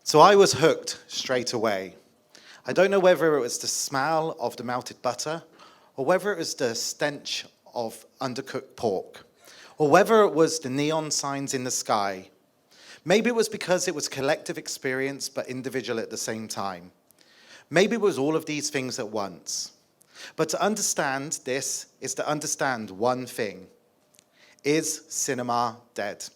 So I was hooked straight away. I don't know whether it was the smell of the melted butter, or whether it was the stench of undercooked pork, or whether it was the neon signs in the sky. Maybe it was because it was collective experience but individual at the same time. Maybe it was all of these things at once. But to understand this is to understand one thing. Is cinema dead?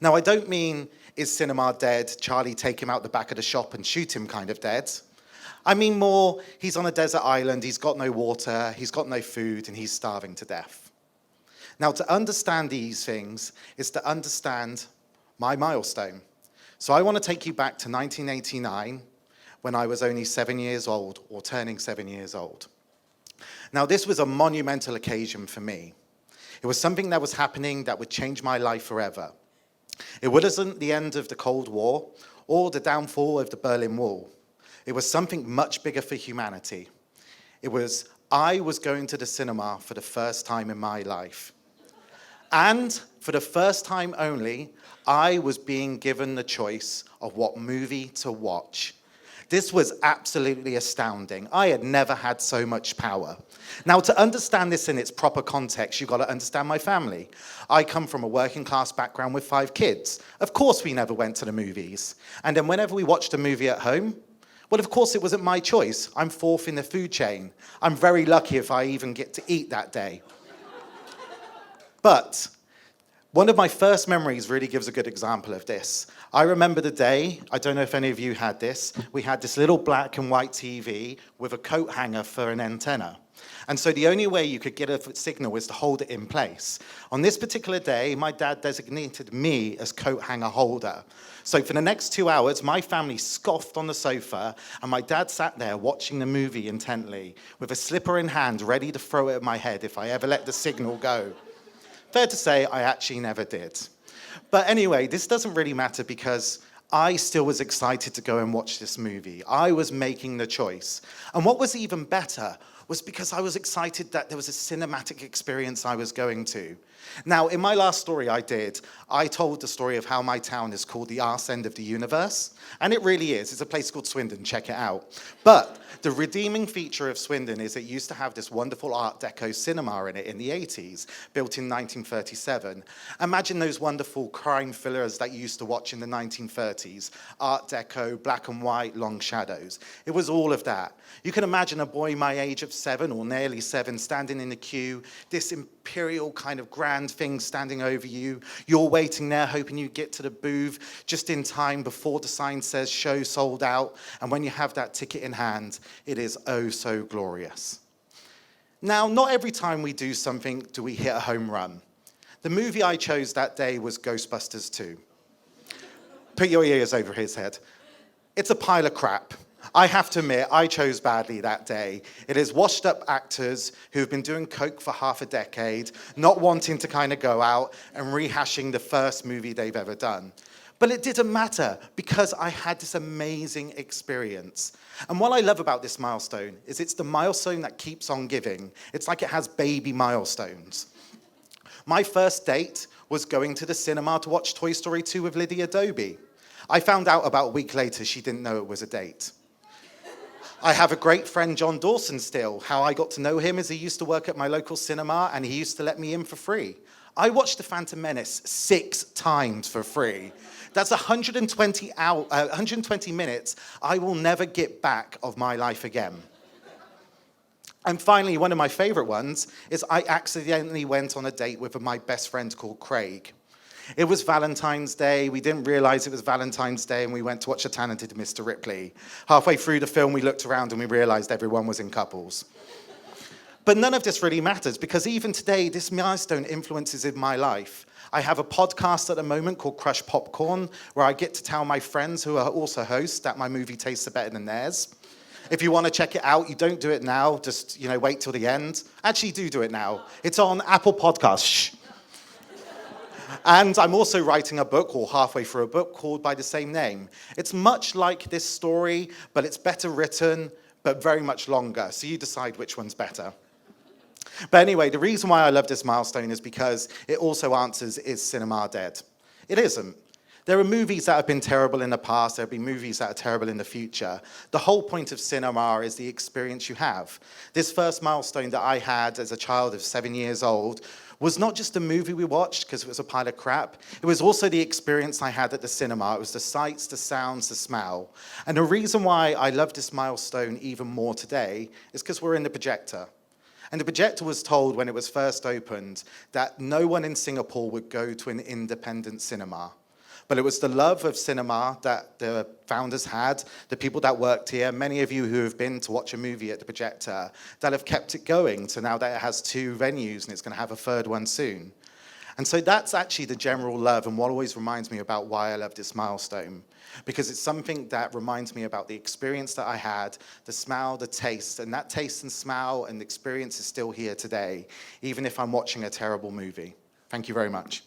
Now, I don't mean, is cinema dead, Charlie take him out the back of the shop and shoot him kind of dead. I mean more, he's on a desert island, he's got no water, he's got no food, and he's starving to death. Now, to understand these things is to understand my milestone. So I want to take you back to 1989, when I was only 7 years old, or turning 7 years old. Now, this was a monumental occasion for me. It was something that was happening that would change my life forever. It wasn't the end of the Cold War or the downfall of the Berlin Wall. It was something much bigger for humanity. I was going to the cinema for the first time in my life. And for the first time only, I was being given the choice of what movie to watch. This was absolutely astounding. I had never had so much power. Now, to understand this in its proper context, you've got to understand my family. I come from a working class background with 5 kids. Of course, we never went to the movies. And then whenever we watched a movie at home, well, of course, it wasn't my choice. I'm 4th in the food chain. I'm very lucky if I even get to eat that day. But one of my first memories really gives a good example of this. I remember the day, I don't know if any of you had this, we had this little black and white TV with a coat hanger for an antenna. And so the only way you could get a signal was to hold it in place. On this particular day, my dad designated me as coat hanger holder. So for the next 2 hours, my family scoffed on the sofa, and my dad sat there watching the movie intently, with a slipper in hand, ready to throw it at my head if I ever let the signal go. Fair to say, I actually never did. But anyway, this doesn't really matter because I still was excited to go and watch this movie. I was making the choice. And what was even better was because I was excited that there was a cinematic experience I was going to. Now, in my last story I told the story of how my town is called the arse end of the universe. And it really is. It's a place called Swindon. Check it out. But the redeeming feature of Swindon is it used to have this wonderful Art Deco cinema in it in the 80s, built in 1937. Imagine those wonderful crime thrillers that you used to watch in the 1930s. Art Deco, black and white, long shadows. It was all of that. You can imagine a boy my age of 7 or nearly 7 standing in the queue, this imperial kind of grand thing standing over you. You're waiting there hoping you get to the booth just in time before the sign says show sold out. And when you have that ticket in hand, it is oh so glorious. Now, not every time we do something do we hit a home run. The movie I chose that day was Ghostbusters 2. Put your ears over his head. It's a pile of crap. I have to admit, I chose badly that day. It is washed-up actors who've been doing coke for half a decade, not wanting to kind of go out and rehashing the first movie they've ever done. But it didn't matter because I had this amazing experience. And what I love about this milestone is it's the milestone that keeps on giving. It's like it has baby milestones. My first date was going to the cinema to watch Toy Story 2 with Lydia Dobie. I found out about a week later she didn't know it was a date. I have a great friend, John Dawson, still. How I got to know him is he used to work at my local cinema and he used to let me in for free. I watched The Phantom Menace 6 times for free. That's 120 minutes I will never get back of my life again. And finally, one of my favorite ones is I accidentally went on a date with my best friend called Craig. It was Valentine's Day. We didn't realize it was Valentine's Day, and we went to watch A Talented Mr. Ripley. Halfway through the film, we looked around and we realized everyone was in couples. But none of this really matters, because even today, this milestone influences in my life. I have a podcast at the moment called Crush Popcorn, where I get to tell my friends, who are also hosts, that my movie tastes better than theirs. If you want to check it out, you don't do it now. Just, wait till the end. Actually, do it now. It's on Apple Podcasts. Shh. And I'm also writing a book, or halfway through a book, called by the same name. It's much like this story, but it's better written, but very much longer. So you decide which one's better. But anyway, the reason why I love this milestone is because it also answers, is cinema dead? It isn't. There are movies that have been terrible in the past, there'll be movies that are terrible in the future. The whole point of cinema is the experience you have. This first milestone that I had as a child of 7 years old was not just a movie we watched because it was a pile of crap, it was also the experience I had at the cinema. It was the sights, the sounds, the smell. And the reason why I love this milestone even more today is because we're in the projector. And the projector was told when it was first opened that no one in Singapore would go to an independent cinema. But it was the love of cinema that the founders had, the people that worked here, many of you who have been to watch a movie at the projector, that have kept it going to now that it has 2 venues and it's going to have a 3rd one soon. And so that's actually the general love and what always reminds me about why I love this milestone. Because it's something that reminds me about the experience that I had, the smell, the taste, and that taste and smell and experience is still here today, even if I'm watching a terrible movie. Thank you very much.